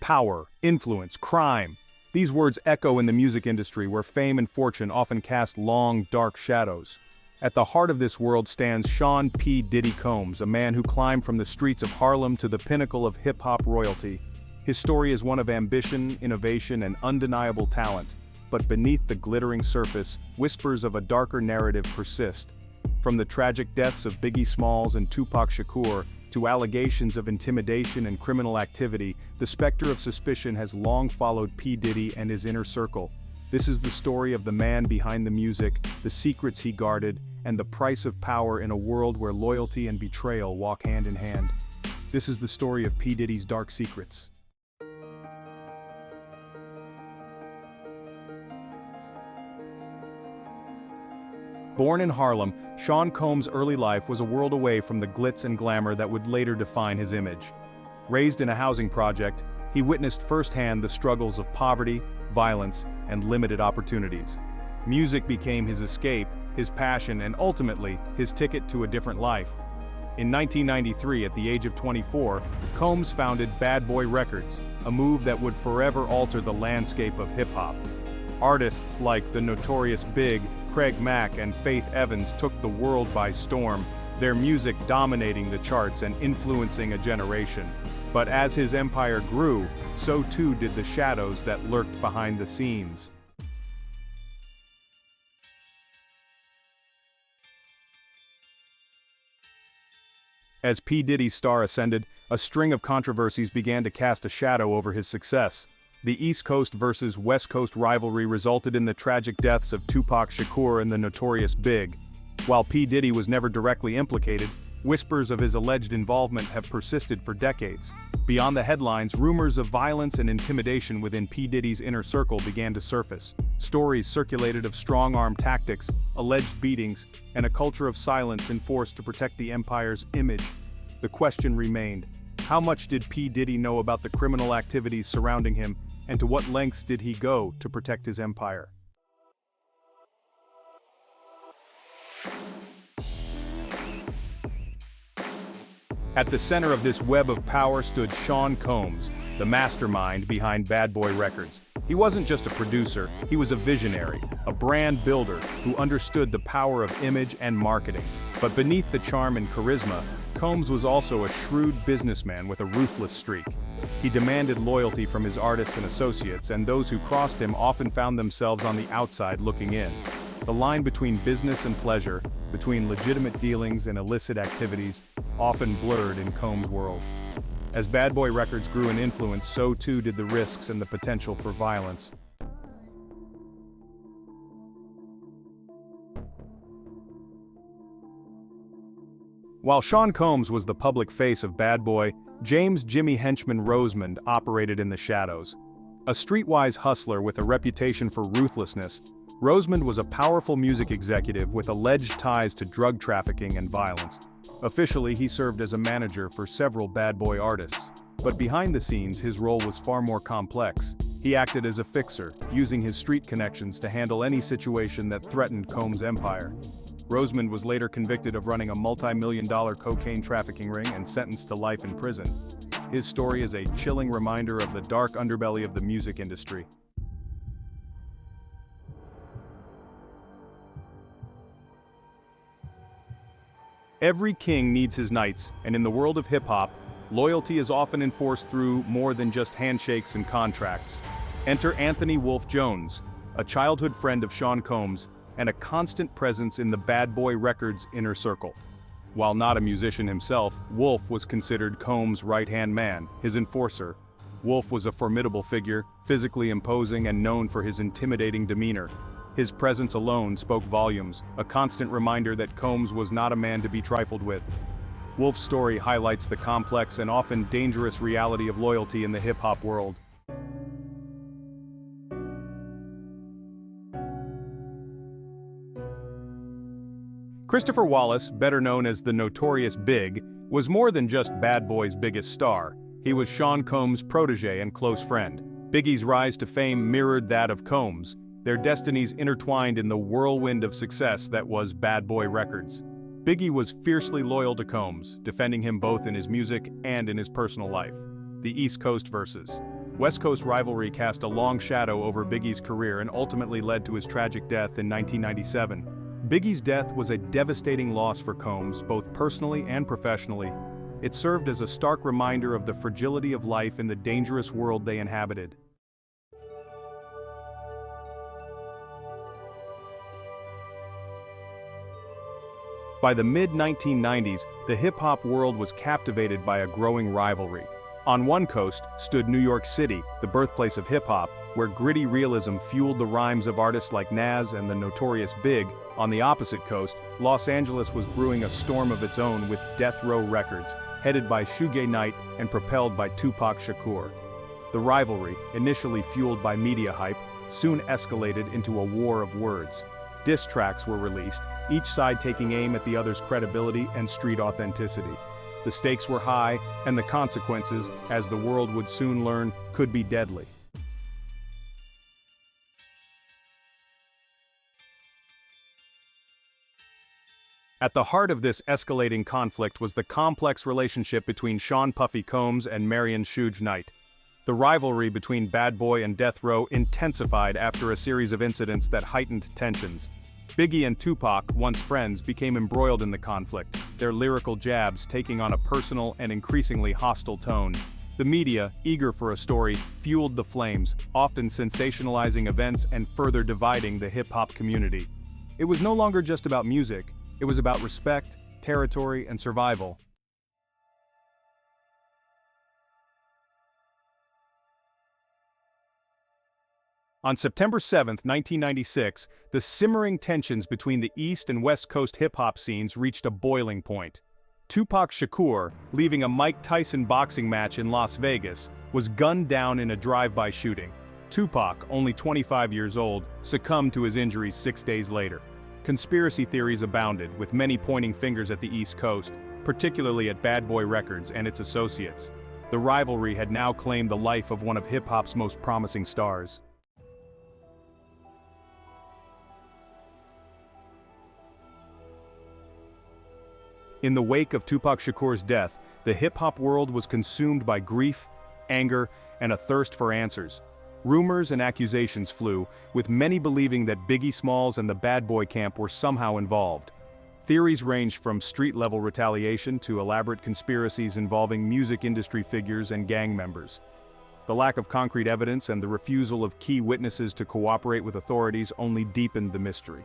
Power, influence, crime. These words echo in the music industry where fame and fortune often cast long, dark shadows. At the heart of this world stands Sean P. Diddy Combs, a man who climbed from the streets of Harlem to the pinnacle of hip-hop royalty. His story is one of ambition, innovation, and undeniable talent. But beneath the glittering surface, whispers of a darker narrative persist. From the tragic deaths of Biggie Smalls and Tupac Shakur, to allegations of intimidation and criminal activity, the specter of suspicion has long followed P. Diddy and his inner circle. This is the story of the man behind the music, the secrets he guarded, and the price of power in a world where loyalty and betrayal walk hand in hand. This is the story of P. Diddy's dark secrets. Born in Harlem, Sean Combs' early life was a world away from the glitz and glamour that would later define his image. Raised in a housing project, he witnessed firsthand the struggles of poverty, violence, and limited opportunities. Music became his escape, his passion, and ultimately, his ticket to a different life. In 1993, at the age of 24, Combs founded Bad Boy Records, a move that would forever alter the landscape of hip-hop. Artists like the Notorious Big, Craig Mack, and Faith Evans took the world by storm, their music dominating the charts and influencing a generation. But as his empire grew, so too did the shadows that lurked behind the scenes. As P. Diddy's star ascended, a string of controversies began to cast a shadow over his success. The East Coast versus West Coast rivalry resulted in the tragic deaths of Tupac Shakur and the Notorious Big. While P. Diddy was never directly implicated, whispers of his alleged involvement have persisted for decades. Beyond the headlines, rumors of violence and intimidation within P. Diddy's inner circle began to surface. Stories circulated of strong-arm tactics, alleged beatings, and a culture of silence enforced to protect the empire's image. The question remained: how much did P. Diddy know about the criminal activities surrounding him, and to what lengths did he go to protect his empire? At the center of this web of power stood Sean Combs, the mastermind behind Bad Boy Records. He wasn't just a producer, he was a visionary, a brand builder who understood the power of image and marketing. But beneath the charm and charisma, Combs was also a shrewd businessman with a ruthless streak. He demanded loyalty from his artists and associates, and those who crossed him often found themselves on the outside looking in. The line between business and pleasure, between legitimate dealings and illicit activities, often blurred in Combs' world. As Bad Boy Records grew in influence, so too did the risks and the potential for violence. While Sean Combs was the public face of Bad Boy, James "Jimmy" Henchman Rosemond operated in the shadows. A streetwise hustler with a reputation for ruthlessness, Rosemond was a powerful music executive with alleged ties to drug trafficking and violence. Officially, he served as a manager for several Bad Boy artists. But behind the scenes, his role was far more complex. He acted as a fixer, using his street connections to handle any situation that threatened Combs' empire. Rosemond was later convicted of running a multi-million-dollar cocaine trafficking ring and sentenced to life in prison. His story is a chilling reminder of the dark underbelly of the music industry. Every king needs his knights, and in the world of hip-hop, loyalty is often enforced through more than just handshakes and contracts. Enter Anthony "Wolf" Jones, a childhood friend of Sean Combs, and a constant presence in the Bad Boy Records inner circle. While not a musician himself, Wolf was considered Combs' right-hand man, his enforcer. Wolf was a formidable figure, physically imposing and known for his intimidating demeanor. His presence alone spoke volumes, a constant reminder that Combs was not a man to be trifled with. Wolf's story highlights the complex and often dangerous reality of loyalty in the hip-hop world. Christopher Wallace, better known as the Notorious Big, was more than just Bad Boy's biggest star. He was Sean Combs' protege and close friend. Biggie's rise to fame mirrored that of Combs, their destinies intertwined in the whirlwind of success that was Bad Boy Records. Biggie was fiercely loyal to Combs, defending him both in his music and in his personal life. The East Coast versus West Coast rivalry cast a long shadow over Biggie's career and ultimately led to his tragic death in 1997. Biggie's death was a devastating loss for Combs, both personally and professionally. It served as a stark reminder of the fragility of life in the dangerous world they inhabited. By the mid-1990s, the hip-hop world was captivated by a growing rivalry. On one coast stood New York City, the birthplace of hip-hop, where gritty realism fueled the rhymes of artists like Nas and the Notorious Big. On the opposite coast, Los Angeles was brewing a storm of its own with Death Row Records, headed by Suge Knight and propelled by Tupac Shakur. The rivalry, initially fueled by media hype, soon escalated into a war of words. Diss tracks were released, each side taking aim at the other's credibility and street authenticity. The stakes were high, and the consequences, as the world would soon learn, could be deadly. At the heart of this escalating conflict was the complex relationship between Sean "Puffy" Combs and Marion "Suge" Knight. The rivalry between Bad Boy and Death Row intensified after a series of incidents that heightened tensions. Biggie and Tupac, once friends, became embroiled in the conflict, their lyrical jabs taking on a personal and increasingly hostile tone. The media, eager for a story, fueled the flames, often sensationalizing events and further dividing the hip-hop community. It was no longer just about music, it was about respect, territory, and survival. On September 7, 1996, the simmering tensions between the East and West Coast hip-hop scenes reached a boiling point. Tupac Shakur, leaving a Mike Tyson boxing match in Las Vegas, was gunned down in a drive-by shooting. Tupac, only 25 years old, succumbed to his injuries 6 days later. Conspiracy theories abounded, with many pointing fingers at the East Coast, particularly at Bad Boy Records and its associates. The rivalry had now claimed the life of one of hip-hop's most promising stars. In the wake of Tupac Shakur's death, the hip-hop world was consumed by grief, anger, and a thirst for answers. Rumors and accusations flew, with many believing that Biggie Smalls and the Bad Boy camp were somehow involved. Theories ranged from street-level retaliation to elaborate conspiracies involving music industry figures and gang members. The lack of concrete evidence and the refusal of key witnesses to cooperate with authorities only deepened the mystery.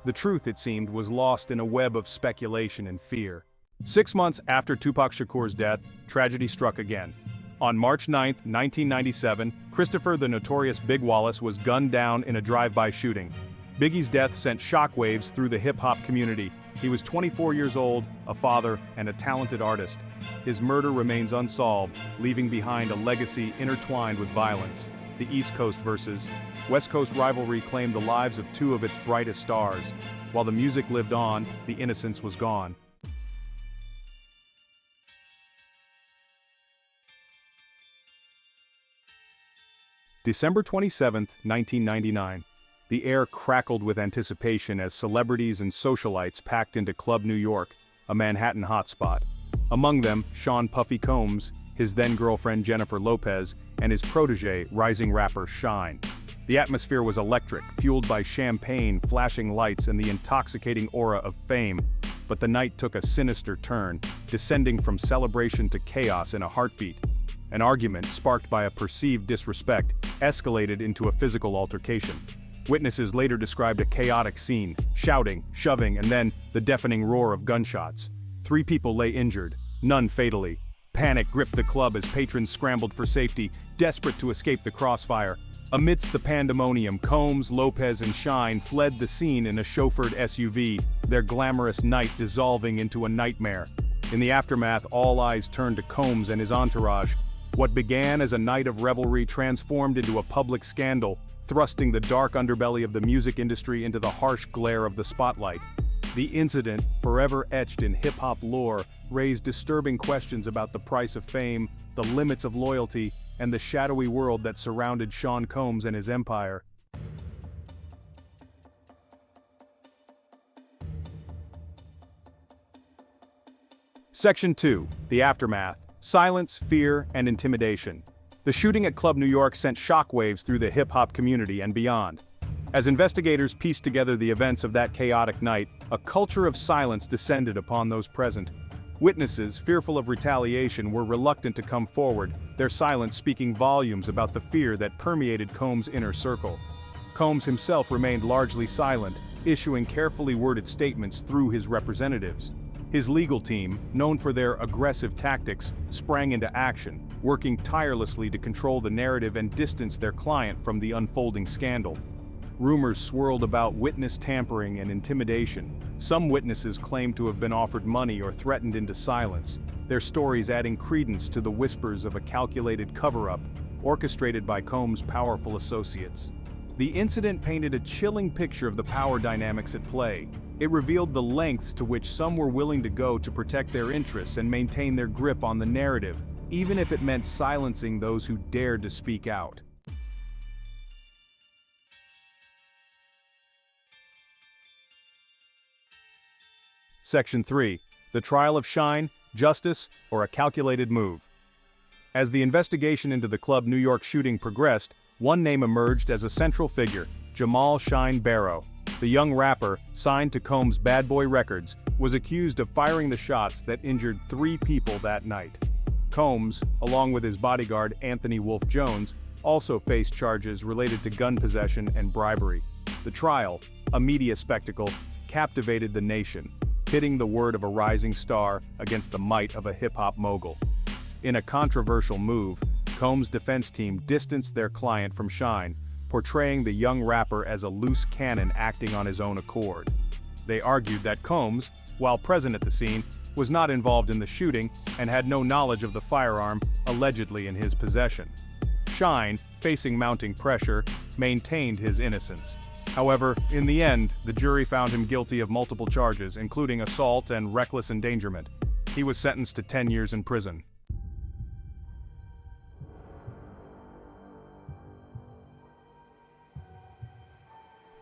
The truth, it seemed, was lost in a web of speculation and fear. 6 months after Tupac Shakur's death, tragedy struck again. On March 9, 1997, Christopher the Notorious Big Wallace was gunned down in a drive-by shooting. Biggie's death sent shockwaves through the hip-hop community. He was 24 years old, a father, and a talented artist. His murder remains unsolved, leaving behind a legacy intertwined with violence. The East Coast versus West Coast rivalry claimed the lives of two of its brightest stars. While the music lived on, the innocence was gone. December 27, 1999. The air crackled with anticipation as celebrities and socialites packed into Club New York, a Manhattan hotspot. Among them, Sean "Puffy" Combs, his then-girlfriend Jennifer Lopez, and his protege, rising rapper Shine. The atmosphere was electric, fueled by champagne, flashing lights, and the intoxicating aura of fame. But the night took a sinister turn, descending from celebration to chaos in a heartbeat. An argument, sparked by a perceived disrespect, escalated into a physical altercation. Witnesses later described a chaotic scene, shouting, shoving, and then the deafening roar of gunshots. 3 people lay injured, none fatally. Panic gripped the club as patrons scrambled for safety, desperate to escape the crossfire. Amidst the pandemonium, Combs, Lopez, and Shine fled the scene in a chauffeured SUV, their glamorous night dissolving into a nightmare. In the aftermath, all eyes turned to Combs and his entourage. What began as a night of revelry transformed into a public scandal, thrusting the dark underbelly of the music industry into the harsh glare of the spotlight. The incident, forever etched in hip-hop lore, raised disturbing questions about the price of fame, the limits of loyalty, and the shadowy world that surrounded Sean Combs and his empire. Section 2. The Aftermath. Silence, Fear, and Intimidation. The shooting at Club New York sent shockwaves through the hip-hop community and beyond. As investigators pieced together the events of that chaotic night, a culture of silence descended upon those present. Witnesses, fearful of retaliation, were reluctant to come forward, their silence speaking volumes about the fear that permeated Combs' inner circle. Combs himself remained largely silent, issuing carefully worded statements through his representatives. His legal team, known for their aggressive tactics, sprang into action, working tirelessly to control the narrative and distance their client from the unfolding scandal. Rumors swirled about witness tampering and intimidation. Some witnesses claimed to have been offered money or threatened into silence, their stories adding credence to the whispers of a calculated cover-up, orchestrated by Combs' powerful associates. The incident painted a chilling picture of the power dynamics at play. It revealed the lengths to which some were willing to go to protect their interests and maintain their grip on the narrative, even if it meant silencing those who dared to speak out. Section 3. The Trial of Shine, Justice, or a Calculated Move. As the investigation into the Club New York shooting progressed, one name emerged as a central figure: Jamal Shine Barrow. The young rapper, signed to Combs' Bad Boy Records, was accused of firing the shots that injured 3 people that night. Combs, along with his bodyguard Anthony Wolf Jones, also faced charges related to gun possession and bribery. The trial, a media spectacle, captivated the nation, pitting the word of a rising star against the might of a hip-hop mogul. In a controversial move, Combs' defense team distanced their client from Shine, portraying the young rapper as a loose cannon acting on his own accord. They argued that Combs, while present at the scene, was not involved in the shooting and had no knowledge of the firearm allegedly in his possession. Shine, facing mounting pressure, maintained his innocence. However, in the end, the jury found him guilty of multiple charges, including assault and reckless endangerment. He was sentenced to 10 years in prison.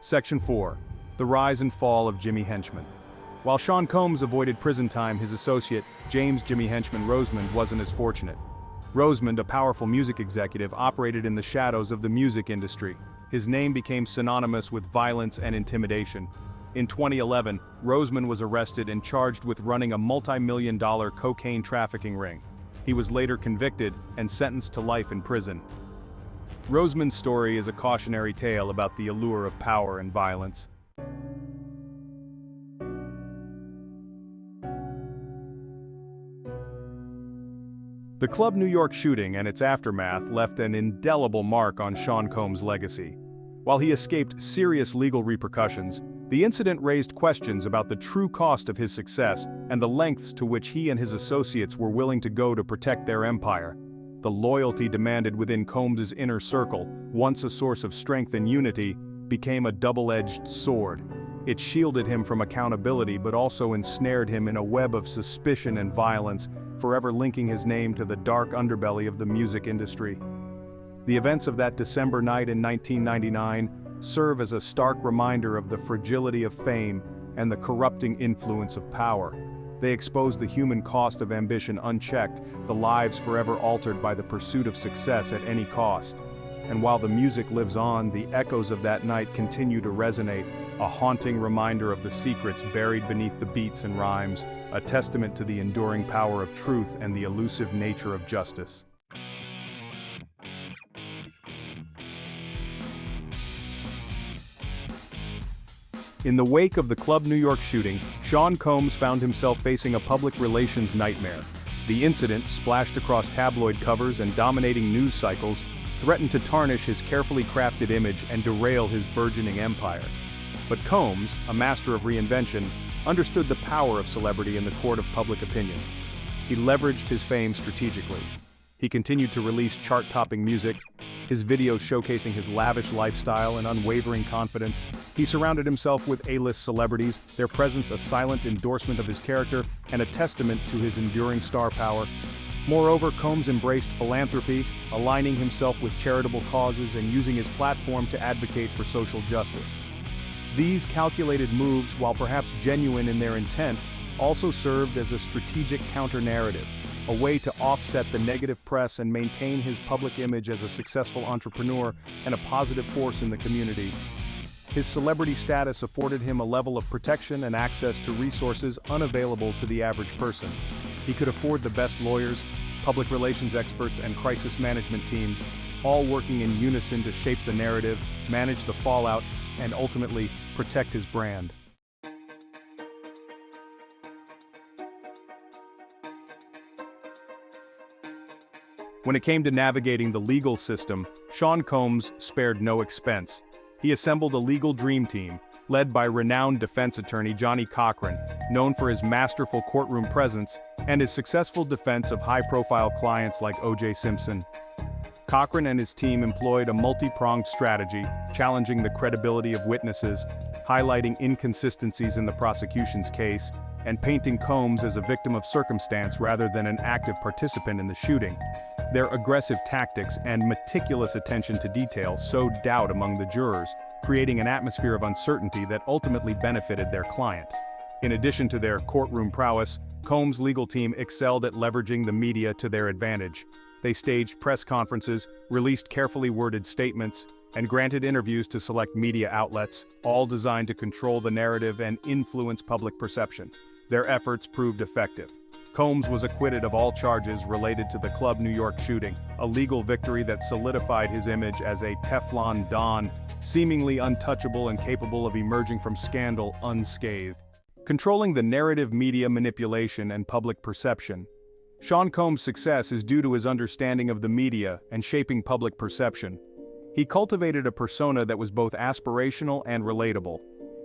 Section 4. The Rise and Fall of Jimmy Henchman. While Sean Combs avoided prison time, his associate, James Jimmy Henchman Rosemond, wasn't as fortunate. Rosemond, a powerful music executive, operated in the shadows of the music industry. His name became synonymous with violence and intimidation. In 2011, Rosemond was arrested and charged with running a multi-million-dollar cocaine trafficking ring. He was later convicted and sentenced to life in prison. Rosemond's story is a cautionary tale about the allure of power and violence. The Club New York shooting and its aftermath left an indelible mark on Sean Combs' legacy. While he escaped serious legal repercussions, the incident raised questions about the true cost of his success and the lengths to which he and his associates were willing to go to protect their empire. The loyalty demanded within Combs' inner circle, once a source of strength and unity, became a double-edged sword. It shielded him from accountability but also ensnared him in a web of suspicion and violence, forever linking his name to the dark underbelly of the music industry. The events of that December night in 1999 serve as a stark reminder of the fragility of fame and the corrupting influence of power. They expose the human cost of ambition unchecked, the lives forever altered by the pursuit of success at any cost. And while the music lives on, the echoes of that night continue to resonate, a haunting reminder of the secrets buried beneath the beats and rhymes, a testament to the enduring power of truth and the elusive nature of justice. In the wake of the Club New York shooting, Sean Combs found himself facing a public relations nightmare. The incident, splashed across tabloid covers and dominating news cycles, threatened to tarnish his carefully crafted image and derail his burgeoning empire. But Combs, a master of reinvention, understood the power of celebrity in the court of public opinion. He leveraged his fame strategically. He continued to release chart-topping music, his videos showcasing his lavish lifestyle and unwavering confidence. He surrounded himself with A-list celebrities, their presence a silent endorsement of his character and a testament to his enduring star power. Moreover, Combs embraced philanthropy, aligning himself with charitable causes and using his platform to advocate for social justice. These calculated moves, while perhaps genuine in their intent, also served as a strategic counter-narrative. a way to offset the negative press and maintain his public image as a successful entrepreneur and a positive force in the community. His celebrity status afforded him a level of protection and access to resources unavailable to the average person. He could afford the best lawyers, public relations experts, and crisis management teams, all working in unison to shape the narrative, manage the fallout, and ultimately protect his brand. When it came to navigating the legal system, Sean Combs spared no expense. He assembled a legal dream team, led by renowned defense attorney Johnny Cochran, known for his masterful courtroom presence and his successful defense of high-profile clients like O.J. Simpson. Cochran and his team employed a multi-pronged strategy, challenging the credibility of witnesses, highlighting inconsistencies in the prosecution's case, and painting Combs as a victim of circumstance rather than an active participant in the shooting. Their aggressive tactics and meticulous attention to detail sowed doubt among the jurors, creating an atmosphere of uncertainty that ultimately benefited their client. In addition to their courtroom prowess, Combs' legal team excelled at leveraging the media to their advantage. They staged press conferences, released carefully worded statements, and granted interviews to select media outlets, all designed to control the narrative and influence public perception. Their efforts proved effective. Combs was acquitted of all charges related to the Club New York shooting, a legal victory that solidified his image as a Teflon Don, seemingly untouchable and capable of emerging from scandal unscathed. Controlling the narrative, media manipulation, and public perception. Sean Combs' success is due to his understanding of the media and shaping public perception. He cultivated a persona that was both aspirational and relatable.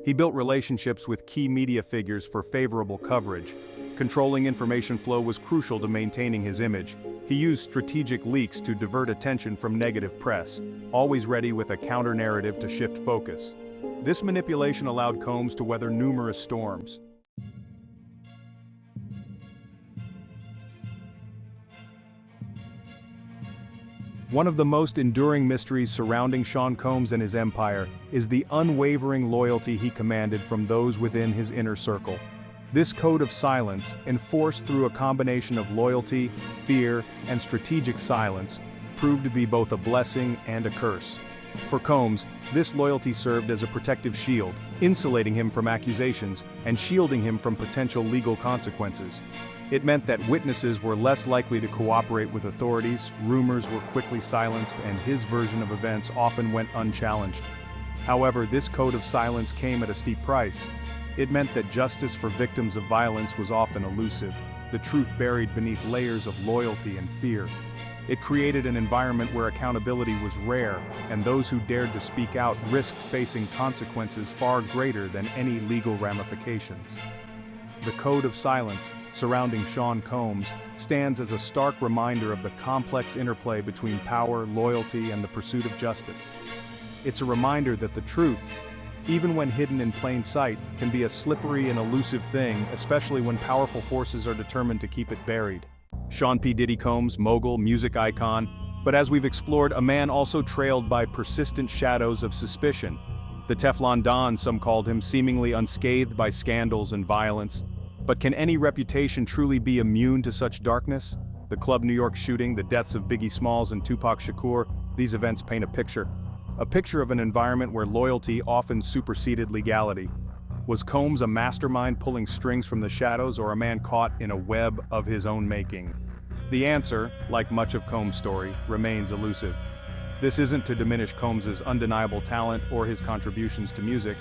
He built relationships with key media figures for favorable coverage. Controlling information flow was crucial to maintaining his image. He used strategic leaks to divert attention from negative press, always ready with a counter-narrative to shift focus. This manipulation allowed Combs to weather numerous storms. One of the most enduring mysteries surrounding Sean Combs and his empire is the unwavering loyalty he commanded from those within his inner circle. This code of silence, enforced through a combination of loyalty, fear, and strategic silence, proved to be both a blessing and a curse. For Combs, this loyalty served as a protective shield, insulating him from accusations and shielding him from potential legal consequences. It meant that witnesses were less likely to cooperate with authorities, rumors were quickly silenced, and his version of events often went unchallenged. However, this code of silence came at a steep price. It meant that justice for victims of violence was often elusive, the truth buried beneath layers of loyalty and fear. It created an environment where accountability was rare, and those who dared to speak out risked facing consequences far greater than any legal ramifications. The code of silence, surrounding Sean Combs, stands as a stark reminder of the complex interplay between power, loyalty, and the pursuit of justice. It's a reminder that the truth, even when hidden in plain sight, can be a slippery and elusive thing, especially when powerful forces are determined to keep it buried. Sean P. Diddy Combs, mogul, music icon, but as we've explored, a man also trailed by persistent shadows of suspicion. The Teflon Don, some called him, seemingly unscathed by scandals and violence. But can any reputation truly be immune to such darkness? The Club New York shooting, the deaths of Biggie Smalls and Tupac Shakur, these events paint a picture of an environment where loyalty often superseded legality. Was Combs a mastermind pulling strings from the shadows, or a man caught in a web of his own making? The answer, like much of Combs' story, remains elusive. This isn't to diminish Combs' undeniable talent or his contributions to music,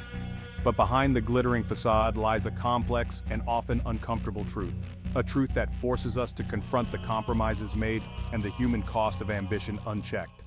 but behind the glittering facade lies a complex and often uncomfortable truth. A truth that forces us to confront the compromises made and the human cost of ambition unchecked.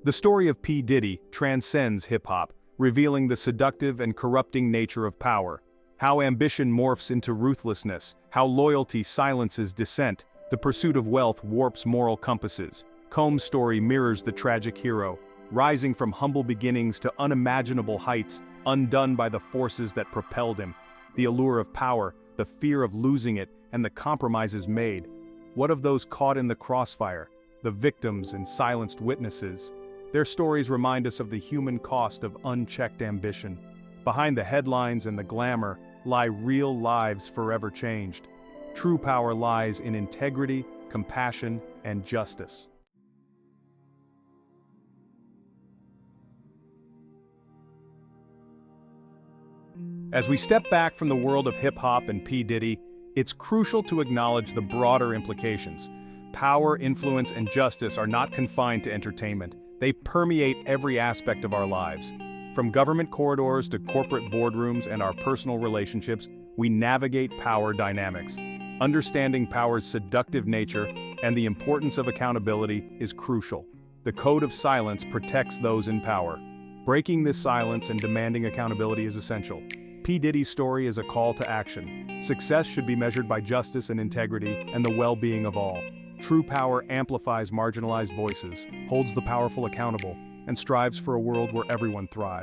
The story of P. Diddy transcends hip-hop, revealing the seductive and corrupting nature of power. How ambition morphs into ruthlessness, how loyalty silences dissent, the pursuit of wealth warps moral compasses. Combs' story mirrors the tragic hero, rising from humble beginnings to unimaginable heights, undone by the forces that propelled him. The allure of power, the fear of losing it, and the compromises made. What of those caught in the crossfire, the victims and silenced witnesses? Their stories remind us of the human cost of unchecked ambition. Behind the headlines and the glamour lie real lives forever changed. True power lies in integrity, compassion, and justice. As we step back from the world of hip-hop and P. Diddy, it's crucial to acknowledge the broader implications. Power, influence, and justice are not confined to entertainment. They permeate every aspect of our lives. From government corridors to corporate boardrooms and our personal relationships, we navigate power dynamics. Understanding power's seductive nature and the importance of accountability is crucial. The code of silence protects those in power. Breaking this silence and demanding accountability is essential. P. Diddy's story is a call to action. Success should be measured by justice and integrity and the well-being of all. True power amplifies marginalized voices, holds the powerful accountable, and strives for a world where everyone thrives.